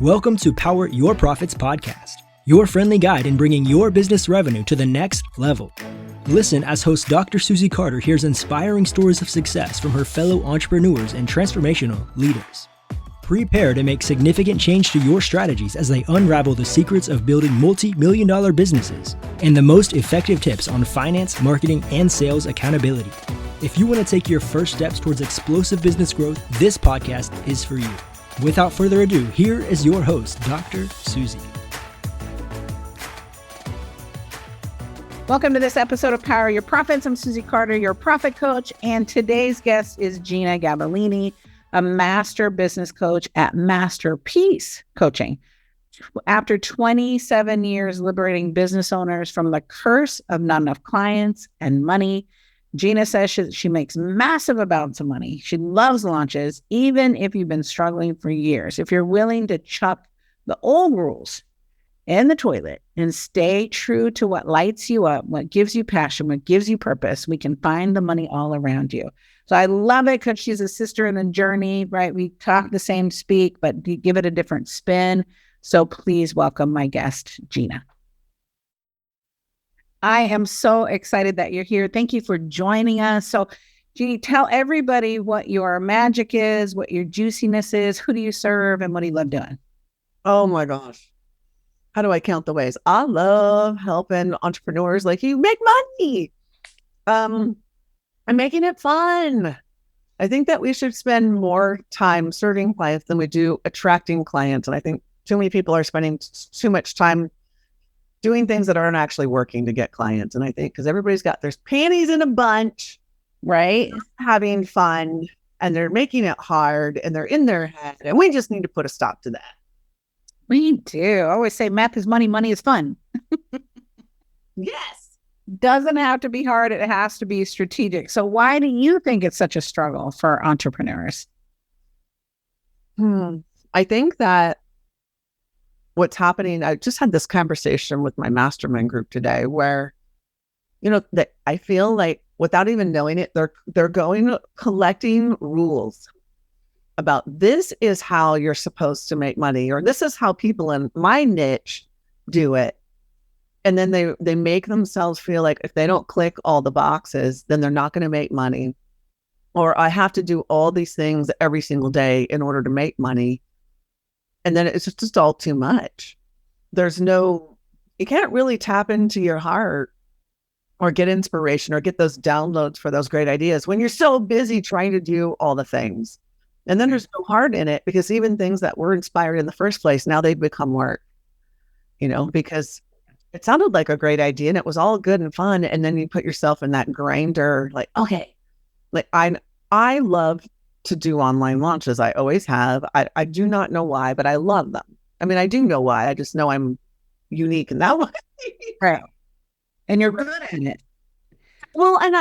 Welcome to Power Your Profits podcast, your friendly guide in bringing your business revenue to the next level. Listen as host Dr. Susie Carder hears inspiring stories of success from her fellow entrepreneurs and transformational leaders. Prepare to make significant change to your strategies as they unravel the secrets of building multi-million-dollar businesses and the most effective tips on finance, marketing, and sales accountability. If you want to take your first steps towards explosive business growth, this podcast is for you. Without further ado, here is your host, Dr. Susie. Welcome to this episode of Power Your Profits. I'm Susie Carder, your profit coach, and today's guest is Jeanna Gabellini, a master business coach at Masterpiece Coaching. After 27 years liberating business owners from the curse of not enough clients and money, Jeanna says she makes massive amounts of money. She loves launches, even if you've been struggling for years. If you're willing to chuck the old rules in the toilet and stay true to what lights you up, what gives you passion, what gives you purpose, we can find the money all around you. So I love it because she's a sister in the journey, right? We talk the same speak, but we give it a different spin. So please welcome my guest, Jeanna. I am so excited that you're here. Thank you for joining us. So, Jeannie, tell everybody what your magic is, what your juiciness is, who do you serve, and what do you love doing? Oh my gosh. How do I count the ways? I love helping entrepreneurs like you make money. I'm making it fun. I think that we should spend more time serving clients than we do attracting clients. And I think too many people are spending too much time doing things that aren't actually working to get clients. And I think because everybody's got their panties in a bunch, right? Having fun, and they're making it hard, and they're in their head. And we just need to put a stop to that. We do. I always say math is money, money is fun. Yes. Doesn't have to be hard. It has to be strategic. So why do you think it's such a struggle for entrepreneurs? I think that what's happening, I just had this conversation with my mastermind group today where, that I feel like without even knowing it, they're going collecting rules about this is how you're supposed to make money, or this is how people in my niche do it. And then they make themselves feel like if they don't click all the boxes, then they're not going to make money. Or I have to do all these things every single day in order to make money. And then it's just all too much. You can't really tap into your heart or get inspiration or get those downloads for those great ideas when you're so busy trying to do all the things. And then there's no heart in it, because even things that were inspired in the first place, now they've become work, because it sounded like a great idea and it was all good and fun. And then you put yourself in that grinder, like, okay, like I love to do online launches. I always have. I do not know why, but I love them. I mean, I do know why. I just know I'm unique in that way. Right. And you're good at it. Well, and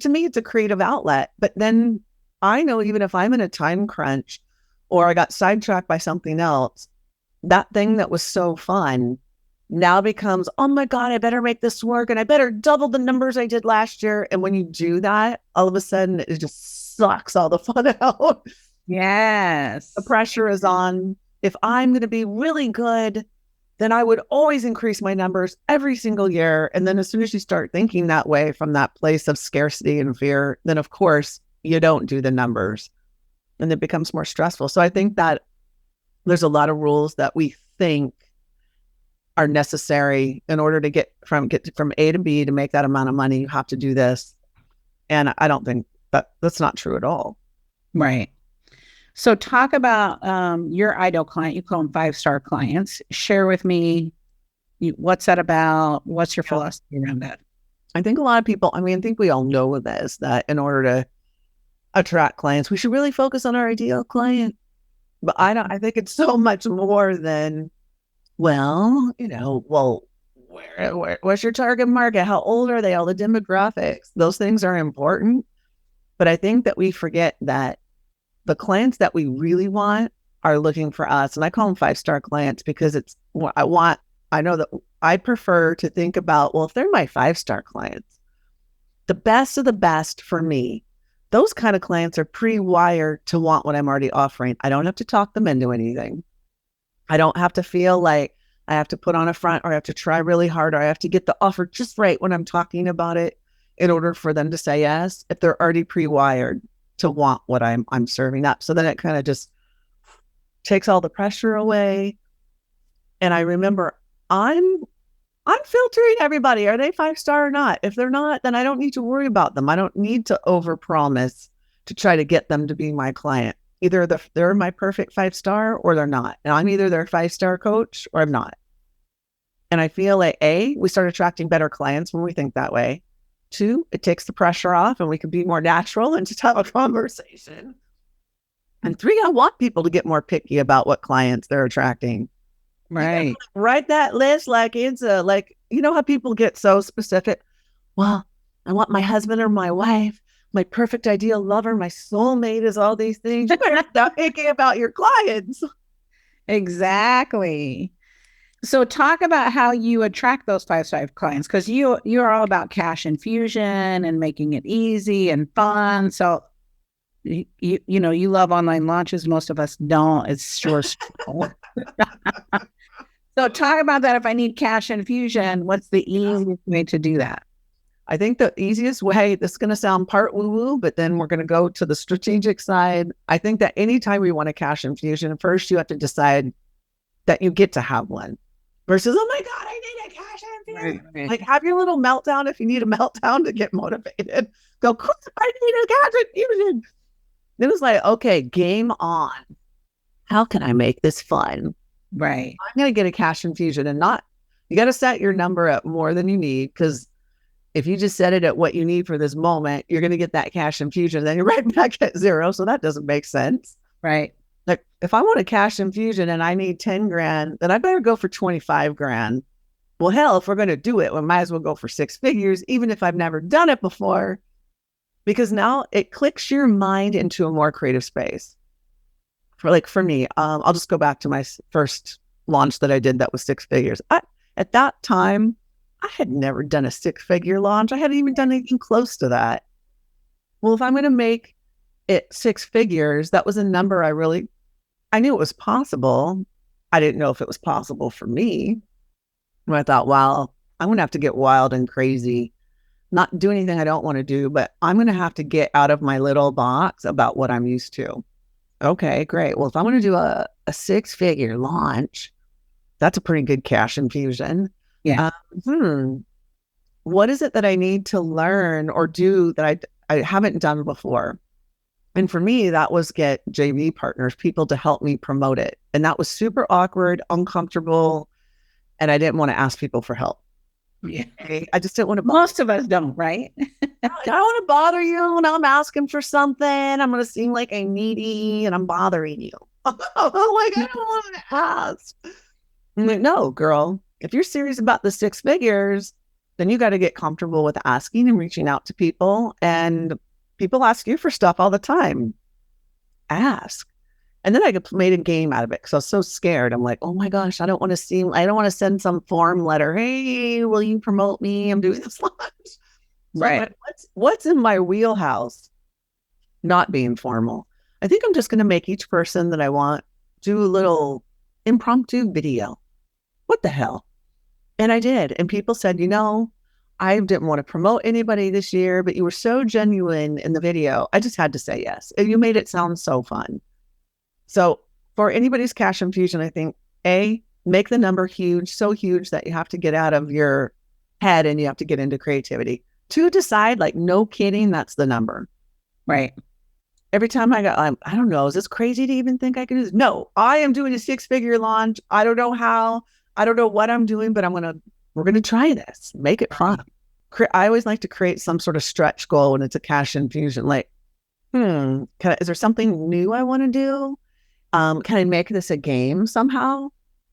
to me, it's a creative outlet. But then I know even if I'm in a time crunch or I got sidetracked by something else, that thing that was so fun now becomes, oh my God, I better make this work and I better double the numbers I did last year. And when you do that, all of a sudden it just sucks all the fun out. Yes. The pressure is on. If I'm going to be really good, then I would always increase my numbers every single year. And then as soon as you start thinking that way from that place of scarcity and fear, then of course you don't do the numbers and it becomes more stressful. So I think that there's a lot of rules that we think are necessary in order to get from A to B to make that amount of money. You have to do this. And I don't think that's not true at all. Right. So talk about your ideal client. You call them 5-star clients. Share with me, what's that about? What's your philosophy around that? I think a lot of people, I think we all know this, that in order to attract clients, we should really focus on our ideal client. But I think it's so much more than, where's your target market? How old are they? All the demographics, those things are important. But I think that we forget that the clients that we really want are looking for us. And I call them 5-star clients because it's what I want. I know that I prefer to think about, well, if they're my 5-star clients, the best of the best for me, those kind of clients are pre-wired to want what I'm already offering. I don't have to talk them into anything. I don't have to feel like I have to put on a front, or I have to try really hard, or I have to get the offer just right when I'm talking about it in order for them to say yes, if they're already pre-wired to want what I'm serving up. So then it kind of just takes all the pressure away. And I remember I'm filtering everybody. Are they 5-star or not? If they're not, then I don't need to worry about them. I don't need to overpromise to try to get them to be my client. Either they're my perfect 5-star or they're not. And I'm either their 5-star coach or I'm not. And I feel like we start attracting better clients when we think that way. 2, it takes the pressure off and we can be more natural and just have a conversation. And 3, I want people to get more picky about what clients they're attracting. Right. Write that list like it's you know how people get so specific? Well, I want my husband or my wife, my perfect ideal lover, my soulmate is all these things. You better stop thinking about your clients. Exactly. So talk about how you attract those 5-star clients, because you're all about cash infusion and making it easy and fun. So you know, you love online launches. Most of us don't. It's sure. So talk about that. If I need cash infusion, what's the easiest way to do that? I think the easiest way, this is going to sound part woo-woo, but then we're going to go to the strategic side. I think that anytime we want a cash infusion, first you have to decide that you get to have one versus, oh my God, I need a cash infusion. Right. Like, have your little meltdown if you need a meltdown to get motivated. Go, I need a cash infusion. Then it's like, okay, game on. How can I make this fun? Right. I'm going to get a cash infusion and you got to set your number up more than you need, because if you just set it at what you need for this moment, you're going to get that cash infusion, then you're right back at 0. So that doesn't make sense. Right. Like, if I want a cash infusion and I need 10 grand, then I better go for 25 grand. Well, hell, if we're going to do it, we might as well go for 6 figures, even if I've never done it before, because now it clicks your mind into a more creative space. For me, I'll just go back to my first launch that I did that was 6 figures. At that time, I had never done a 6-figure launch. I hadn't even done anything close to that. Well, if I'm going to make it 6 figures, that was a number I knew it was possible. I didn't know if it was possible for me. And I thought, well, I'm going to have to get wild and crazy, not do anything I don't want to do, but I'm going to have to get out of my little box about what I'm used to. Okay, great. Well, if I'm going to do a 6-figure launch, that's a pretty good cash infusion. Yeah. What is it that I need to learn or do that I haven't done before? And for me, that was get JV partners, people to help me promote it. And that was super awkward, uncomfortable. And I didn't want to ask people for help. Yeah. I just didn't want to. Most of us don't, right? I don't want to bother you when I'm asking for something. I'm going to seem like I'm needy and I'm bothering you. Like, I don't want to ask. I'm like, no, girl, if you're serious about the 6 figures, then you got to get comfortable with asking and reaching out to people. And people ask you for stuff all the time. Ask. And then I made a game out of it because I was so scared. I'm like, oh my gosh, I don't want to send some form letter. Hey, will you promote me? I'm doing this launch. Right. Like, what's in my wheelhouse? Not being formal. I think I'm just going to make each person that I want do a little impromptu video. What the hell? And I did. And people said, I didn't want to promote anybody this year, but you were so genuine in the video. I just had to say yes. And you made it sound so fun. So for anybody's cash infusion, I think, make the number huge, so huge that you have to get out of your head and you have to get into creativity. 2, decide, like, no kidding, that's the number. Right. Every time I don't know, is this crazy to even think I can do this? No, I am doing a 6-figure launch. I don't know how. I don't know what I'm doing, but we're going to try this. Make it fun. I always like to create some sort of stretch goal when it's a cash infusion. Like, is there something new I want to do? Can I make this a game somehow?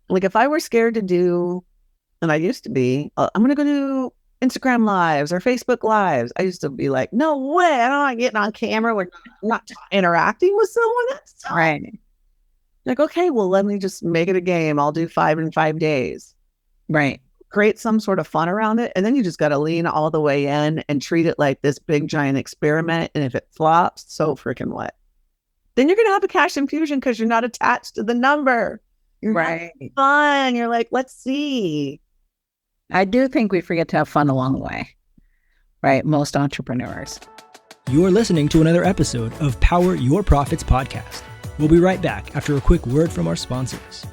Like, if I were scared to do, and I used to be, I'm going to go do Instagram lives or Facebook lives. I used to be like, no way. I don't want getting on camera when I'm not interacting with someone. That's right. Like, okay, well, let me just make it a game. I'll do 5 in 5 days. Right. Create some sort of fun around it. And then you just got to lean all the way in and treat it like this big, giant experiment. And if it flops, so freaking what? Then you're going to have a cash infusion because you're not attached to the number. You're Right. having fun. You're like, let's see. I do think we forget to have fun along the way, right? Most entrepreneurs. You're listening to another episode of Power Your Profits podcast. We'll be right back after a quick word from our sponsors.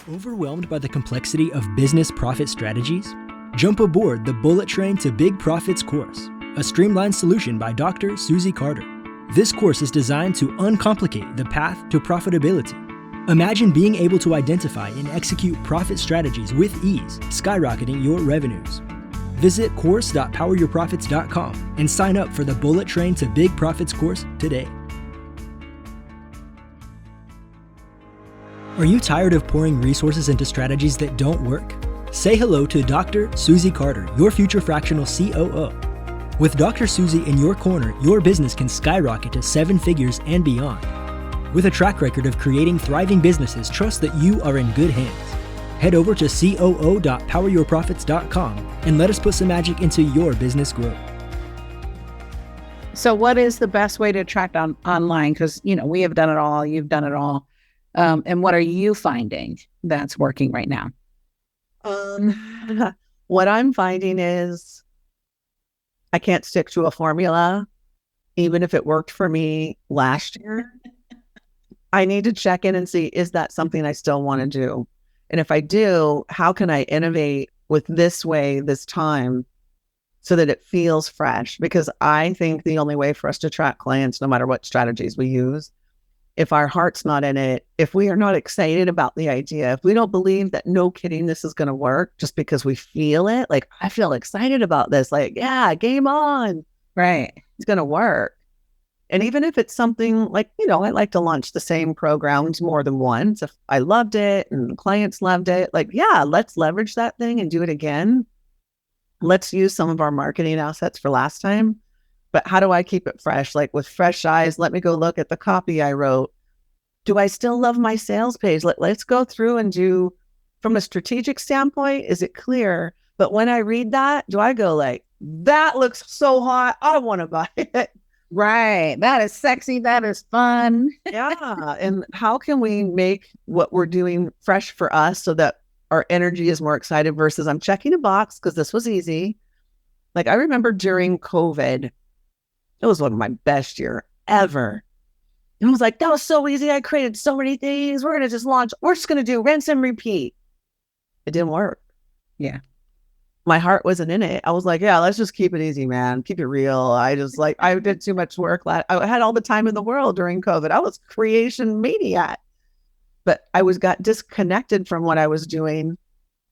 Overwhelmed by the complexity of business profit strategies? Jump aboard the Bullet Train to Big Profits course, a streamlined solution by Dr. Susie Carder. This course is designed to uncomplicate the path to profitability. Imagine being able to identify and execute profit strategies with ease, skyrocketing your revenues. Visit course.poweryourprofits.com and sign up for the Bullet Train to Big Profits course today. Are you tired of pouring resources into strategies that don't work? Say hello to Dr. Susie Carder, your future fractional COO. With Dr. Susie in your corner, your business can skyrocket to 7 figures and beyond. With a track record of creating thriving businesses, trust that you are in good hands. Head over to coo.poweryourprofits.com and let us put some magic into your business growth. So what is the best way to attract online? Because, we have done it all. You've done it all. And what are you finding that's working right now? What I'm finding is I can't stick to a formula, even if it worked for me last year. I need to check in and see, is that something I still want to do? And if I do, how can I innovate with this way, this time, so that it feels fresh? Because I think the only way for us to attract clients, no matter what strategies we use, if our heart's not in it, if we are not excited about the idea, if we don't believe that, no kidding, this is going to work just because we feel it, like, I feel excited about this, like, yeah, game on. Right. It's going to work. And even if it's something like, I like to launch the same programs more than once. If I loved it and clients loved it, like, yeah, let's leverage that thing and do it again. Let's use some of our marketing assets for last time. But how do I keep it fresh? Like, with fresh eyes, let me go look at the copy I wrote. Do I still love my sales page? Let's go through and do, from a strategic standpoint, is it clear? But when I read that, do I go like, that looks so hot, I want to buy it? Right. That is sexy. That is fun. Yeah. And how can we make what we're doing fresh for us so that our energy is more excited versus I'm checking a box because this was easy. Like, I remember during COVID, it was one of my best year ever. And I was like, that was so easy. I created so many things. We're going to just launch. We're just going to do rinse and repeat. It didn't work. Yeah. My heart wasn't in it. I was like, yeah, let's just keep it easy, man. Keep it real. I did too much work. I had all the time in the world during COVID. I was creation maniac, but got disconnected from what I was doing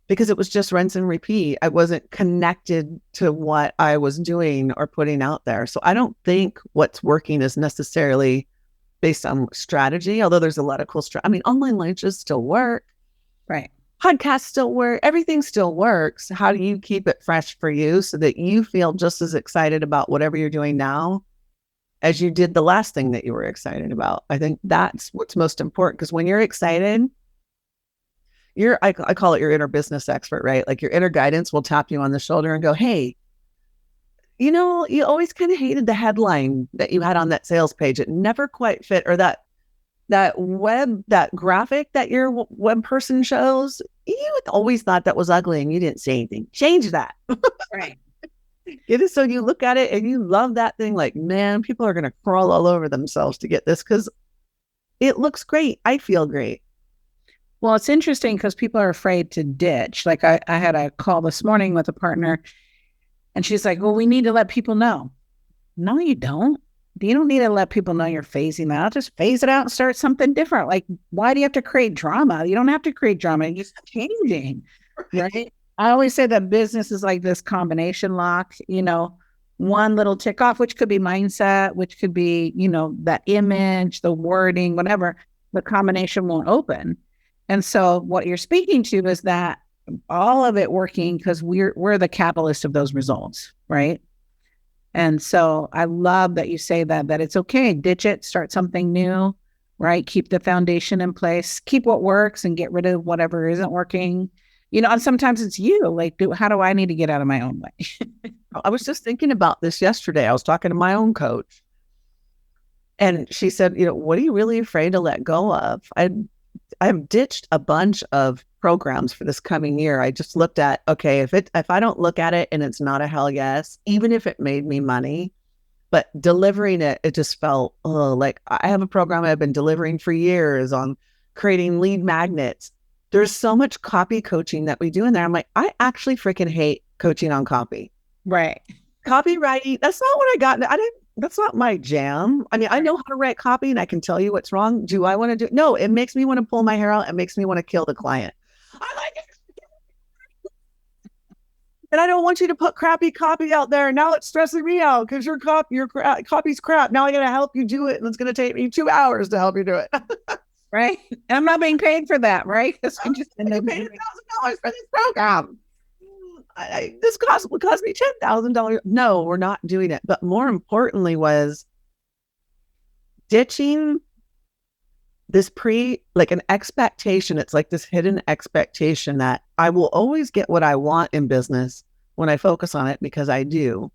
because it was just rinse and repeat. I wasn't connected to what I was doing or putting out there. So I don't think what's working is necessarily based on strategy, although there's a lot of cool online launches still work. Right. Podcasts still work. Everything still works. How do you keep it fresh for you so that you feel just as excited about whatever you're doing now as you did the last thing that you were excited about? I think that's what's most important, because when you're excited, I call it your inner business expert, right? Like, your inner guidance will tap you on the shoulder and go, hey, you always kind of hated the headline that you had on that sales page. It never quite fit, or that graphic that your web person shows, you always thought that was ugly and you didn't say anything. Change that. Right. Get it so you look at it and you love that thing. Like, man, people are going to crawl all over themselves to get this because it looks great. I feel great. Well, it's interesting because people are afraid to ditch. Like, I had a call this morning with a partner and she's like, well, we need to let people know. No, you don't. You don't need to let people know you're phasing that out. Just phase it out and start something different. Like, why do you have to create drama? You don't have to create drama. You're just changing, right? I always say that business is like this combination lock, one little tick off, which could be mindset, which could be, that image, the wording, whatever. The combination won't open. And so what you're speaking to is that all of it working because we're the catalyst of those results, right? And so I love that you say that it's okay. Ditch it, start something new, right? Keep the foundation in place, keep what works and get rid of whatever isn't working. And sometimes it's you, like, how do I need to get out of my own way? I was just thinking about this yesterday. I was talking to my own coach and she said, what are you really afraid to let go of? I've ditched a bunch of programs for this coming year. I just looked at, okay, if I don't look at it and it's not a hell yes, even if it made me money, but delivering it, it just felt, oh, like I have a program I've been delivering for years on creating lead magnets. There's so much copy coaching that we do in there. I'm like, I actually freaking hate coaching on copy. Right. Copywriting, that's not what I got. That's not my jam. I mean, I know how to write copy and I can tell you what's wrong. Do I want to do it? No, it makes me want to pull my hair out. It makes me want to kill the client. I like it. And I don't want you to put crappy copy out there. Now it's stressing me out because your copy's crap. Now I got to help you do it. And it's going to take me 2 hours to help you do it. Right. And I'm not being paid for that, right? I'm just paid $1,000 for this program. This would cost me $10,000. No, we're not doing it. But more importantly was ditching this like an expectation. It's like this hidden expectation that I will always get what I want in business when I focus on it, because I do.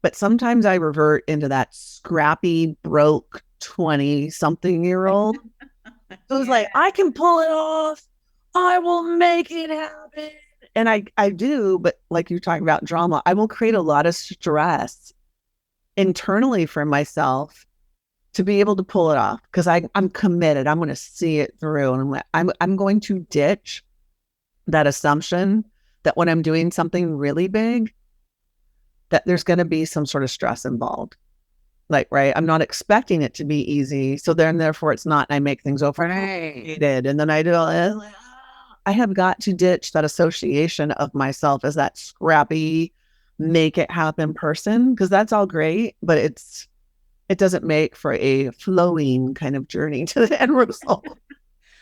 But sometimes I revert into that scrappy, broke 20-something-year-old. So it's like, I can pull it off. I will make it happen. And I do, but like you're talking about drama, I will create a lot of stress internally for myself to be able to pull it off, because I'm committed. I'm going to see it through, and I'm going to ditch that assumption that when I'm doing something really big, that there's going to be some sort of stress involved. Like, right, I'm not expecting it to be easy, so then therefore it's not. And I make things overcomplicated, and then I do. I have got to ditch that association of myself as that scrappy, make it happen person, because that's all great, but it doesn't make for a flowing kind of journey to the end result.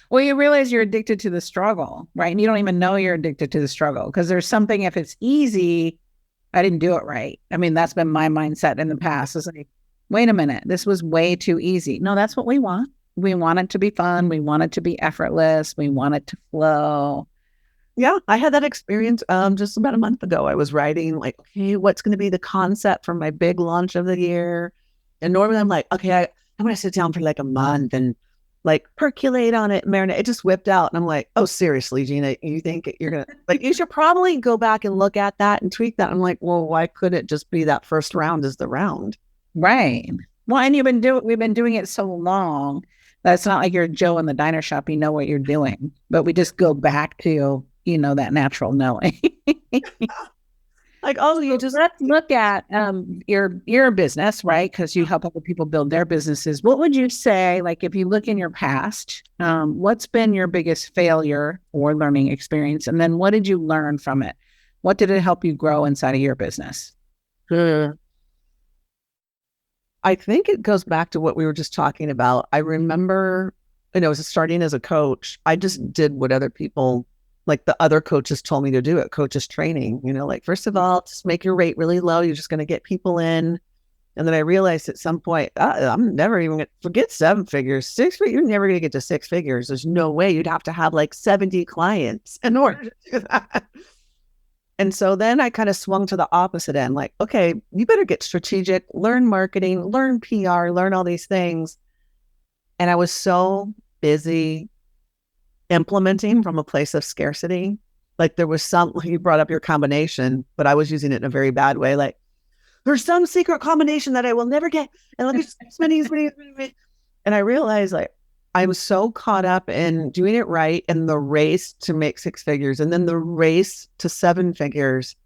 Well, you realize you're addicted to the struggle, right? And you don't even know you're addicted to the struggle, because there's something, if it's easy, I didn't do it right. I mean, that's been my mindset in the past. It's like, wait a minute, this was way too easy. No, that's what we want. We want it to be fun. We want it to be effortless. We want it to flow. Yeah, I had that experience just about a month ago. I was writing like, okay, what's going to be the concept for my big launch of the year? And normally I'm like, okay, I'm going to sit down for like a month and like percolate on it, marinate. It just whipped out. And I'm like, oh, seriously, Jeanna, you think you're going to, like, you should probably go back and look at that and tweak that. I'm like, well, why couldn't it just be that first round is the round? Right. Well, and we've been doing it so long that it's not like you're Joe in the diner shop. You know what you're doing, but we just go back to, that natural knowing. Like, oh, you just let's look at your business, right? Because you help other people build their businesses. What would you say, like, if you look in your past, what's been your biggest failure or learning experience? And then what did you learn from it? What did it help you grow inside of your business? I think it goes back to what we were just talking about. I remember, starting as a coach, I just did what other people, like the other coaches told me to do at coaches training. Like, first of all, just make your rate really low. You're just going to get people in. And then I realized at some point, I'm never even going to forget 7 figures, 6 figures. You're never going to get to 6 figures. There's no way. You'd have to have like 70 clients in order to do that. And so then I kind of swung to the opposite end, like, okay, you better get strategic, learn marketing, learn PR, learn all these things. And I was so busy implementing from a place of scarcity. Like, there was you brought up your combination, but I was using it in a very bad way. Like, there's some secret combination that I will never get. And let me just spending. And I realized, like, I was so caught up in doing it right and the race to make 6 figures and then the race to 7 figures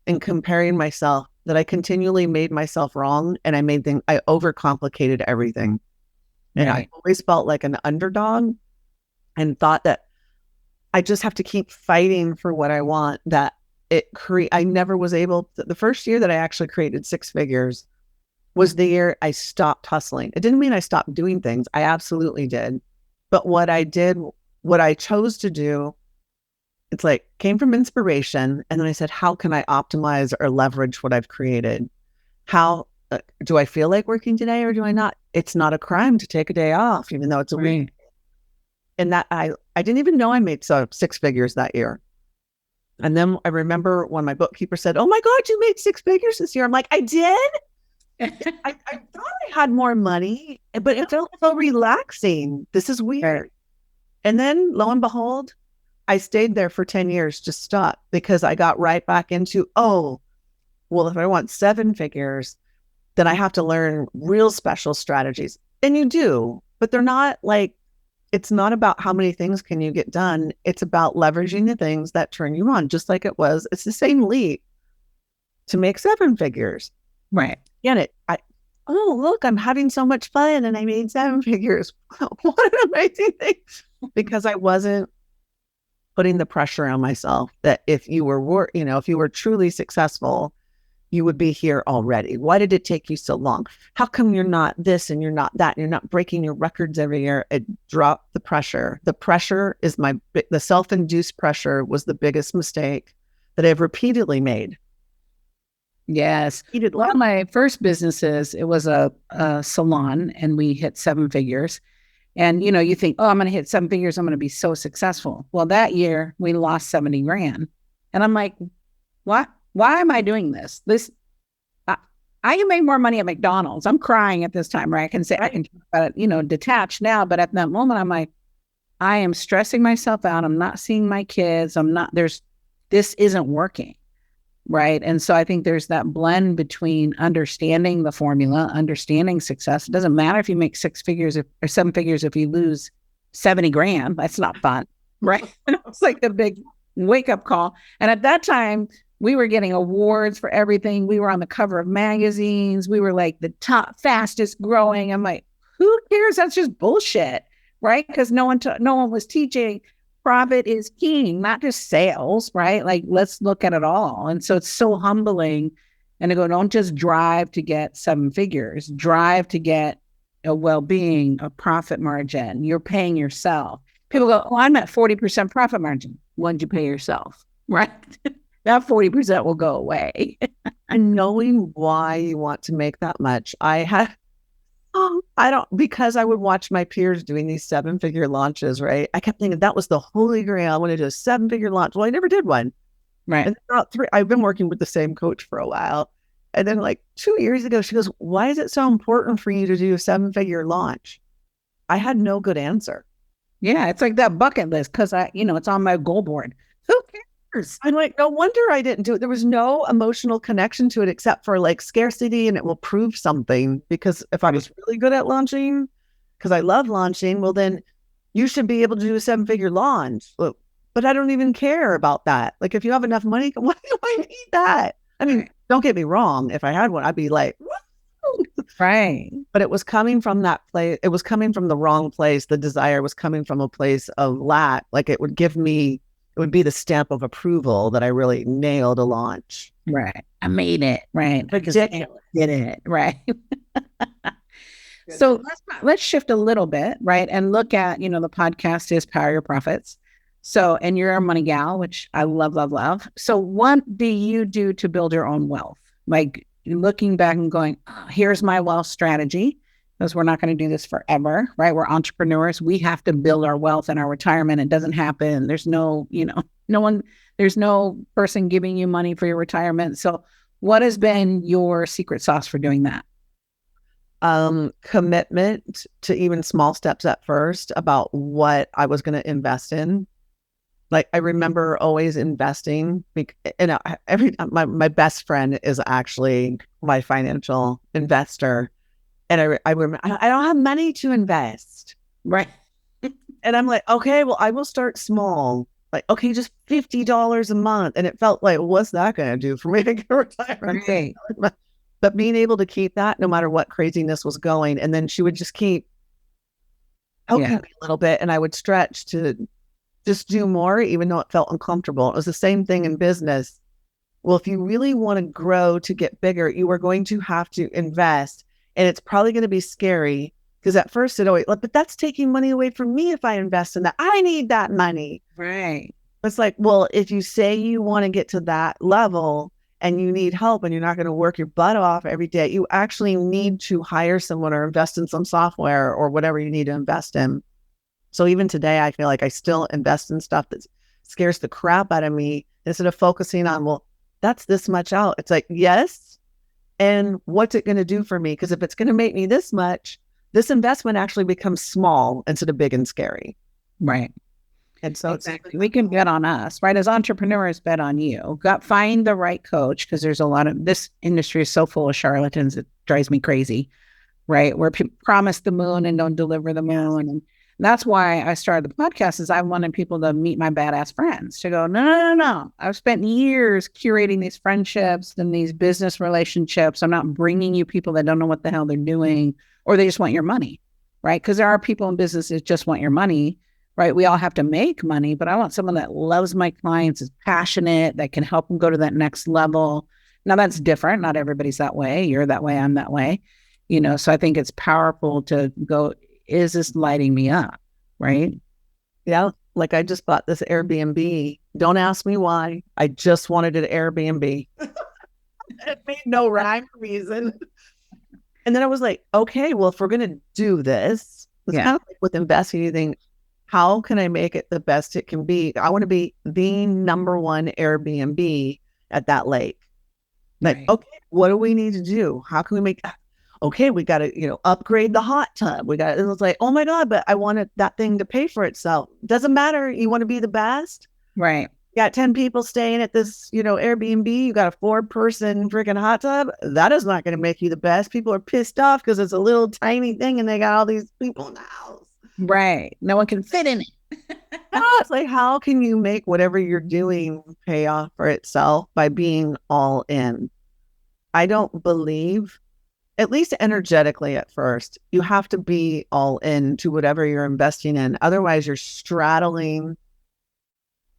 and comparing myself, that I continually made myself wrong, and I overcomplicated everything. And I always felt like an underdog and thought that I just have to keep fighting for what I want. That I never was able to. The first year that I actually created 6 figures was the year I stopped hustling. It didn't mean I stopped doing things. I absolutely did. But what I chose to do, it's like came from inspiration. And then I said, how can I optimize or leverage what I've created? How do I feel like working today or do I not? It's not a crime to take a day off, even though it's a week. And that I didn't even know I made 6 figures that year. And then I remember when my bookkeeper said, oh my God, you made 6 figures this year. I'm like, I did? I thought I had more money, but it felt so relaxing. This is weird. And then lo and behold, I stayed there for 10 years, just stuck, because I got right back into, oh, well, if I want 7 figures, then I have to learn real special strategies. And you do, but they're not like, it's not about how many things can you get done. It's about leveraging the things that turn you on, just like it's the same leap to make 7 figures. Right. Get it? Oh, look, I'm having so much fun and I made 7 figures. What an amazing thing. Because I wasn't putting the pressure on myself that if you were truly successful, you would be here already. Why did it take you so long? How come you're not this and you're not that? And you're not breaking your records every year. It dropped the pressure. The pressure is the self-induced pressure was the biggest mistake that I've repeatedly made. Yes. One of my first businesses, it was a salon, and we hit 7 figures. And, you think, oh, I'm going to hit 7 figures. I'm going to be so successful. Well, that year we lost 70 grand. And I'm like, what? Why am I doing this? I can make more money at McDonald's. I'm crying at this time, right? I can talk about it, detached now. But at that moment, I'm like, I am stressing myself out. I'm not seeing my kids. This isn't working. Right. And so I think there's that blend between understanding the formula, understanding success. It doesn't matter if you make 6 figures or 7 figures if you lose 70 grand. That's not fun. Right. It's like the big wake up call. And at that time, we were getting awards for everything. We were on the cover of magazines. We were like the top fastest growing. I'm like, who cares? That's just bullshit. Right. Because no one was teaching. Profit is king, not just sales, right? Like, let's look at it all. And so it's so humbling. And to go, don't just drive to get 7 figures, drive to get a well-being, a profit margin. You're paying yourself. People go, oh, I'm at 40% profit margin. When did you pay yourself? Right? That 40% will go away. And knowing why you want to make that much, because I would watch my peers doing these 7-figure launches, right? I kept thinking that was the holy grail. I want to do a 7-figure launch. Well, I never did one. Right. And about 3, I've been working with the same coach for a while. And then like 2 years ago, she goes, why is it so important for you to do a 7-figure launch? I had no good answer. Yeah. It's like that bucket list. Cause it's on my goal board. Who cares? I'm like, no wonder I didn't do it. There was no emotional connection to it except for like scarcity, and it will prove something. Because if I was really good at launching, because I love launching, well, then you should be able to do a 7-figure launch. But I don't even care about that. Like, if you have enough money, why do I need that? I mean, don't get me wrong. If I had one, I'd be like, woo! Right. But it was coming from that place. It was coming from the wrong place. The desire was coming from a place of lack. Like, it would be the stamp of approval that I really nailed a launch. Right. I made it. Right. Ridiculous. Did it. Right. So let's shift a little bit, right? And look at, the podcast is Power Your Profits. So, and you're a money gal, which I love, love, love. So what do you do to build your own wealth? Like, looking back and going, oh, here's my wealth strategy, because we're not going to do this forever, right? We're entrepreneurs. We have to build our wealth in our retirement. It doesn't happen. There's no, there's no person giving you money for your retirement. So what has been your secret sauce for doing that? Commitment to even small steps at first about what I was going to invest in. Like, I remember always investing. My best friend is actually my financial investor. And I remember, I don't have money to invest. Right. And I'm like, okay, well, I will start small. Like, okay, just $50 a month. And it felt like, what's that going to do for me to get retirement? Right. But being able to keep that no matter what craziness was going. And then she would just keep helping me a little bit. And I would stretch to just do more, even though it felt uncomfortable. It was the same thing in business. Well, if you really want to grow to get bigger, you are going to have to invest. And it's probably going to be scary, because at first it always, but that's taking money away from me if I invest in that. I need that money. Right. It's like, well, if you say you want to get to that level and you need help and you're not going to work your butt off every day, you actually need to hire someone or invest in some software or whatever you need to invest in. So even today, I feel like I still invest in stuff that scares the crap out of me, instead of focusing on, well, that's this much out. It's like, yes. And what's it going to do for me? Because if it's going to make me this much, this investment actually becomes small instead of big and scary. Right. And so Exactly. We can bet on us, right? As entrepreneurs, bet on you. Find the right coach, because there's a lot of, this industry is so full of charlatans. It drives me crazy, right? Where people promise the moon and don't deliver the moon. And that's why I started the podcast, is I wanted people to meet my badass friends, to go, no. I've spent years curating these friendships and these business relationships. I'm not bringing you people that don't know what the hell they're doing, or they just want your money, right? Because there are people in business that just want your money, right? We all have to make money, but I want someone that loves my clients, is passionate, that can help them go to that next level. Now that's different. Not everybody's that way. You're that way. I'm that way. So I think it's powerful to go, is this lighting me up? Right? Yeah. Like I just bought this Airbnb. Don't ask me why. I just wanted an Airbnb. It made no rhyme or reason. And then I was like, okay, well, if we're going to do this, it's kind of like with investing, you think, how can I make it the best it can be? I want to be the number one Airbnb at that lake. Like, Right. okay, what do we need to do? How can we make, okay, we got to, upgrade the hot tub. It was like, oh my God, but I wanted that thing to pay for itself. Doesn't matter. You want to be the best. Right. You got 10 people staying at this, Airbnb. You got a 4-person freaking hot tub. That is not going to make you the best. People are pissed off because it's a little tiny thing and they got all these people in the house. Right. No one can fit in it. It's like, how can you make whatever you're doing pay off for itself by being all in? I don't believe, at least energetically at first, you have to be all in to whatever you're investing in. Otherwise, you're straddling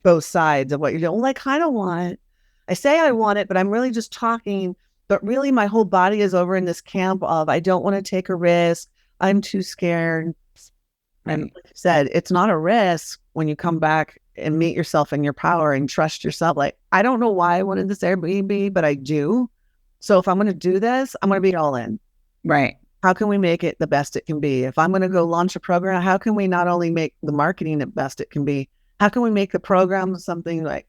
both sides of what you're doing. Well, I kind of want it. I say I want it, but I'm really just talking. But really, my whole body is over in this camp of, I don't want to take a risk. I'm too scared. And like you said, it's not a risk when you come back and meet yourself in your power and trust yourself. Like, I don't know why I wanted this Airbnb, but I do. So if I'm going to do this, I'm going to be all in. Right. How can we make it the best it can be? If I'm going to go launch a program, how can we not only make the marketing the best it can be? How can we make the program something like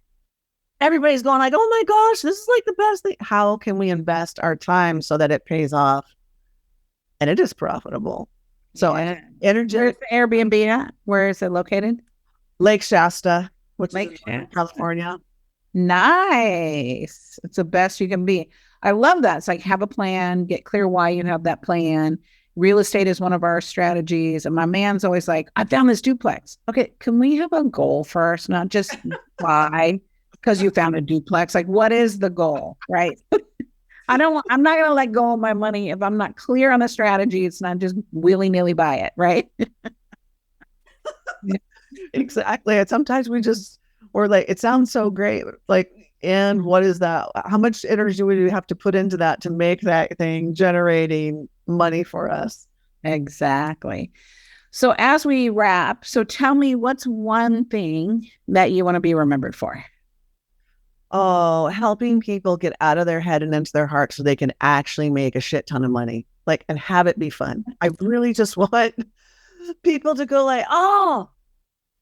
everybody's going like, oh my gosh, this is like the best thing. How can we invest our time so that it pays off and it is profitable? So Where's the Airbnb at? Where is it located? Lake Shasta, which Lake is Shasta. in California. Nice. It's the best you can be. I love that. It's like, have a plan, get clear why you have that plan. Real estate is one of our strategies. And my man's always like, I found this duplex. Okay, can we have a goal first? Not just buy because you found a duplex. Like, what is the goal? Right. I'm not going to let go of my money if I'm not clear on the strategy. It's not just willy-nilly buy it, right? Exactly. And sometimes we're like, it sounds so great. Like, and what is that? How much energy would we have to put into that to make that thing generating money for us? Exactly. So as we wrap, so tell me, what's one thing that you want to be remembered for? Oh, helping people get out of their head and into their heart so they can actually make a shit ton of money, like, and have it be fun. I really just want people to go like, oh,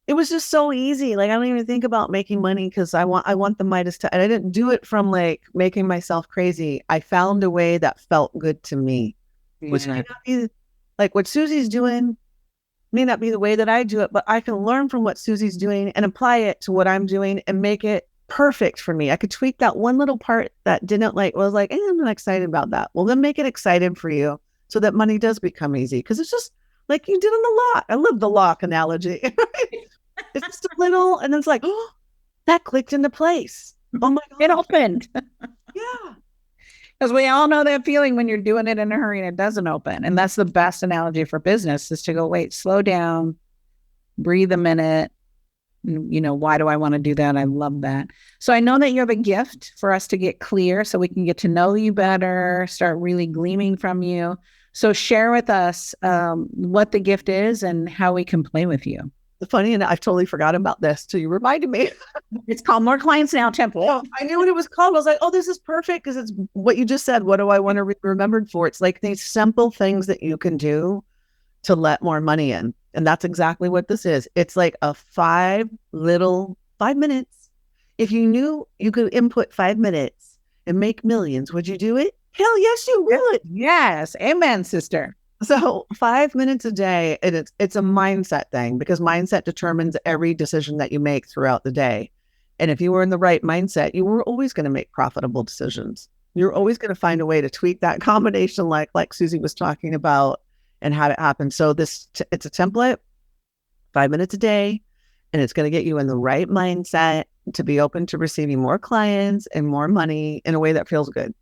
it was just so easy. Like, I don't even think about making money because I want the Midas touch. And I didn't do it from like making myself crazy. I found a way that felt good to me, which may not be like what Susie's doing, may not be the way that I do it, but I can learn from what Susie's doing and apply it to what I'm doing and make it perfect for me. I could tweak that one little part that didn't was like, I'm not excited about that. Well, then make it excited for you so that money does become easy. Because it's just like you did on the lock. I love the lock analogy. It's just a little, and then it's like, oh, that clicked into place. Oh my God. It opened. Yeah. Because we all know that feeling when you're doing it in a hurry and it doesn't open. And that's the best analogy for business, is to go, wait, slow down, breathe a minute. Why do I want to do that? I love that. So I know that you have a gift for us to get clear so we can get to know you better, start really gleaming from you. So share with us what the gift is and how we can play with you. Funny, and I've totally forgot about this till you reminded me. It's called More Clients Now Temple. Oh, I knew what it was called. I was like, oh, this is perfect because it's what you just said. What do I want to be remembered for? It's like these simple things that you can do to let more money in. And that's exactly what this is. It's like a 5 minutes. If you knew you could input 5 minutes and make millions, would you do it? Hell yes, you would. Yes. Amen, sister. So 5 minutes a day, and it's a mindset thing, because mindset determines every decision that you make throughout the day. And if you were in the right mindset, you were always going to make profitable decisions. You're always going to find a way to tweak that combination, like Susie was talking about, and have it happen. So it's a template, 5 minutes a day, and it's going to get you in the right mindset to be open to receiving more clients and more money in a way that feels good.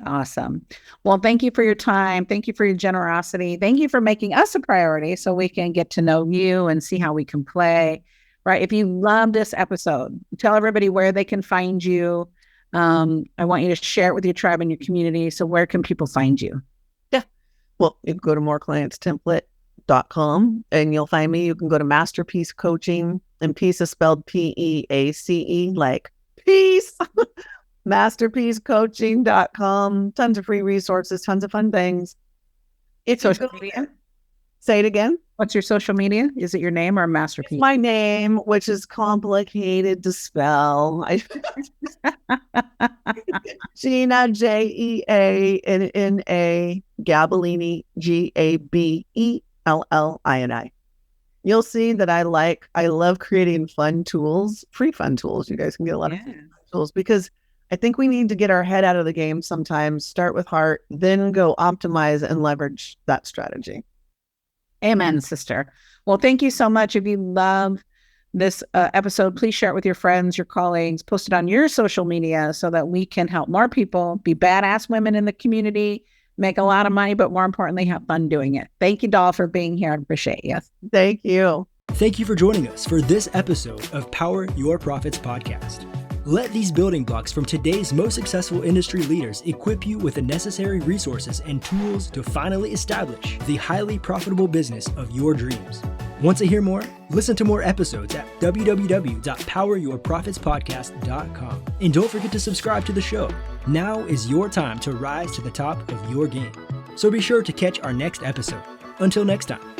Awesome. Well, thank you for your time. Thank you for your generosity. Thank you for making us a priority so we can get to know you and see how we can play. Right. If you love this episode, tell everybody where they can find you. I want you to share it with your tribe and your community. So where can people find you? Yeah. Well, you can go to moreclientstemplate.com and you'll find me. You can go to Masterpiece Coaching, and peace is spelled PEACE, like peace. Masterpiececoaching.com. Tons of free resources, tons of fun things. It's social media. Say it again. What's your social media? Is it your name or Masterpiece? It's my name, which is complicated to spell. Jeanna, Jeanna, Gabellini, Gabellini. You'll see that I love creating fun tools, free fun tools. You guys can get a lot of fun tools, because I think we need to get our head out of the game sometimes, start with heart, then go optimize and leverage that strategy. Amen, sister. Well, thank you so much. If you love this episode, please share it with your friends, your colleagues, post it on your social media so that we can help more people be badass women in the community, make a lot of money, but more importantly, have fun doing it. Thank you, Doll, for being here. I appreciate you. Thank you. Thank you for joining us for this episode of Power Your Profits podcast. Let these building blocks from today's most successful industry leaders equip you with the necessary resources and tools to finally establish the highly profitable business of your dreams. Want to hear more? Listen to more episodes at www.poweryourprofitspodcast.com. And don't forget to subscribe to the show. Now is your time to rise to the top of your game. So be sure to catch our next episode. Until next time.